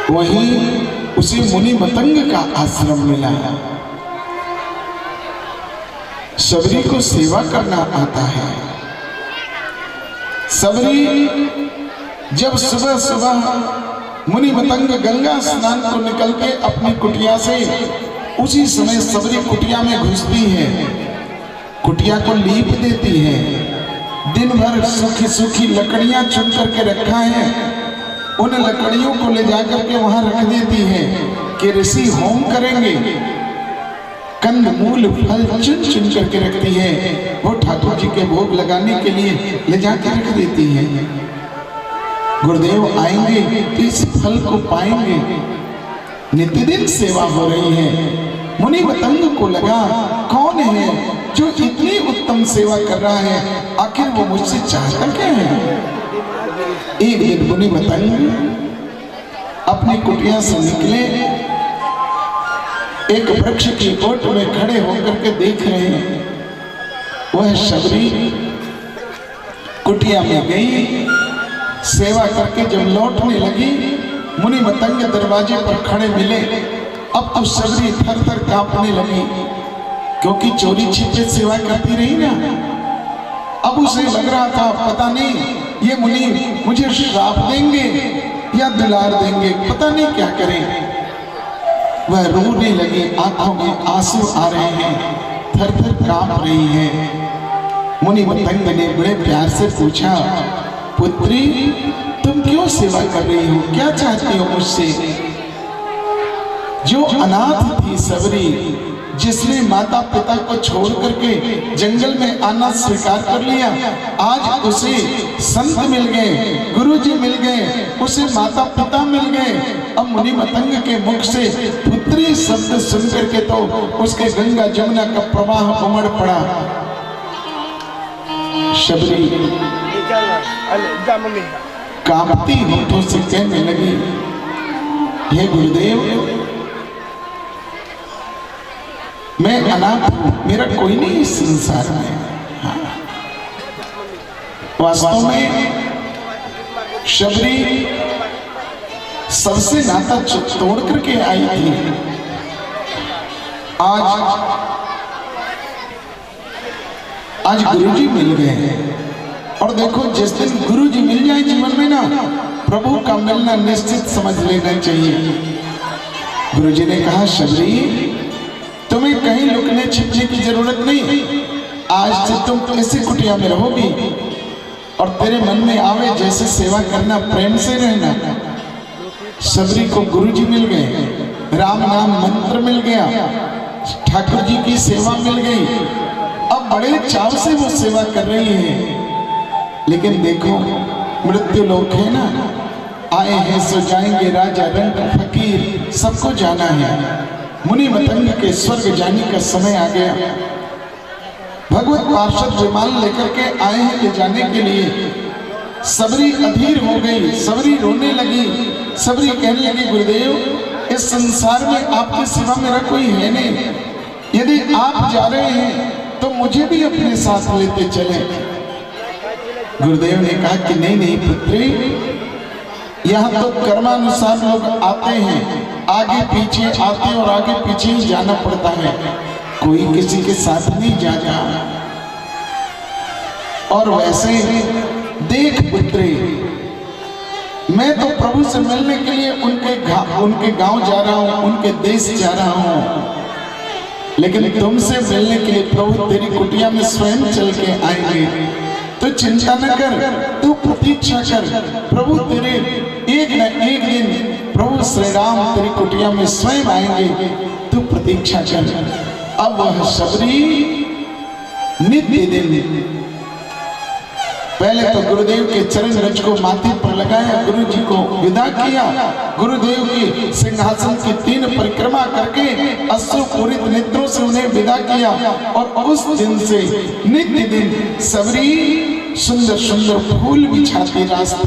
वहीं उसे मुनि मतंग का आश्रम मिला। सबरी को सेवा करना आता है। सबरी जब सुबह सुबह मुनि मतंग गंगा स्नान को निकल के अपनी कुटिया से, उसी समय सबरी कुटिया में घुसती है, कुटिया को लीप देती है। दिन भर सूखी सूखी लकड़ियां चुन करके रखा है, उन लकड़ियों को ले जाकर के वहां रख देती है कि ऋषि होम करेंगे। कंद मूल फल चुन चुन करके रखती है, वो ठाकुर जी के भोग लगाने के लिए ले जाकर रख देती है। गुरुदेव आएंगे तो इस फल को पाएंगे। नित्यदिन सेवा हो रही है। मुनि मतंग को लगा कौन है जो इतनी उत्तम सेवा कर रहा है, आखिर वो मुझसे चाहता क्या है। एक दिन मुनि मतंग अपनी कुटिया से निकले, एक वृक्ष की ओट में खड़े होकर के देख रहे हैं। वह सबरी कुटिया में गई, सेवा करके जब लौटने लगी, मुनि मतंग दरवाजे पर खड़े मिले। अब तो सबरी थर थर कांपने लगी, क्योंकि चोरी छिपे सेवा करती रही ना। अब उसे लग रहा था पता नहीं ये मुनि मुझे श्राप देंगे या दुलार देंगे, पता नहीं क्या करें। वह रोने लगी, आंखों में आंसू आ रहे हैं, थर थर कांप रही है। मुनि मतंग ने बड़े प्यार से पूछा, पुत्री तुम क्यों सेवा कर रही हो, क्या चाहती हो मुझसे। जो अनाथ थी सबरी, जिसने माता पिता को छोड़ करके जंगल में आना स्वीकार कर लिया, आज उसे संत मिल गए, गुरुजी मिल गए, उसे माता पिता मिल गए। अब मुनि मतंग के मुख से पुत्री शब्द सुन करके तो उसके गंगा जमुना का प्रवाह उमड़ पड़ा। सबरी कांपती होठों से कहने लगी, हे गुरुदेव मैं अनाथ हूं, मेरा कोई नहीं इस संसार में। हाँ। वास्तव में सबरी सबसे नाता तोड़ करके आई थी। आज गुरुजी मिल गए, और देखो जिस दिन गुरुजी मिल जाए जीवन में ना, प्रभु का मिलना निश्चित समझ लेना चाहिए। गुरुजी ने कहा, सबरी तुम्हें कहीं लुकने छिपने की जरूरत नहीं, आज से तुम इसी कुटिया में रहोगी, और तेरे मन में आवे जैसे सेवा करना, प्रेम से रहना। सबरी को गुरुजी मिल गए, राम नाम मंत्र मिल गया, ठाकुर जी की सेवा मिल गई। अब बड़े चाव से वो सेवा कर रही है। लेकिन देखो मृत्यु लोक है ना, आए हैं सो जाएंगे, राजा रंग फकीर सबको जाना है। मुनि मतंग के स्वर्ग जाने का समय आ गया। भगवत पार्षद विमान लेकर के आए हैं ले जाने के लिए। सबरी अधीर हो गई, सबरी रोने लगी। सबरी कहने लगी, गुरुदेव इस संसार में आपके सिवा मेरा कोई है नहीं, यदि आप जा रहे हैं तो मुझे भी अपने साथ लेते चले। गुरुदेव ने कहा कि नहीं नहीं पुत्री, यहाँ तो कर्मानुसार लोग आते हैं, आगे पीछे आते और आगे पीछे ही जाना पड़ता है, कोई किसी के साथ नहीं जाता। और वैसे देख पुत्री, मैं तो प्रभु से मिलने के लिए उनके गांव जा रहा हूं, उनके देश जा रहा हूं, लेकिन तुमसे मिलने के लिए प्रभु तेरी कुटिया में स्वयं चल के आएंगे। तो चिंता न कर, तू प्रतीक्षा कर, प्रभु तेरे एक न एक दिन प्रभु श्री राम तेरी कुटिया में स्वयं आएंगे, तू प्रतीक्षा कर। अब वह सबरी नित्य दिन पहले तो गुरुदेव के चरण रज को माथे पर लगाया, गुरु जी को विदा किया, गुरुदेव की सिंहासन की 3 परिक्रमा करके अश्रुपूरित नेत्रों से उन्हें विदा किया। और उस दिन से नित्य दिन सबरी सुंदर सुंदर फूल बिछाती रास्ते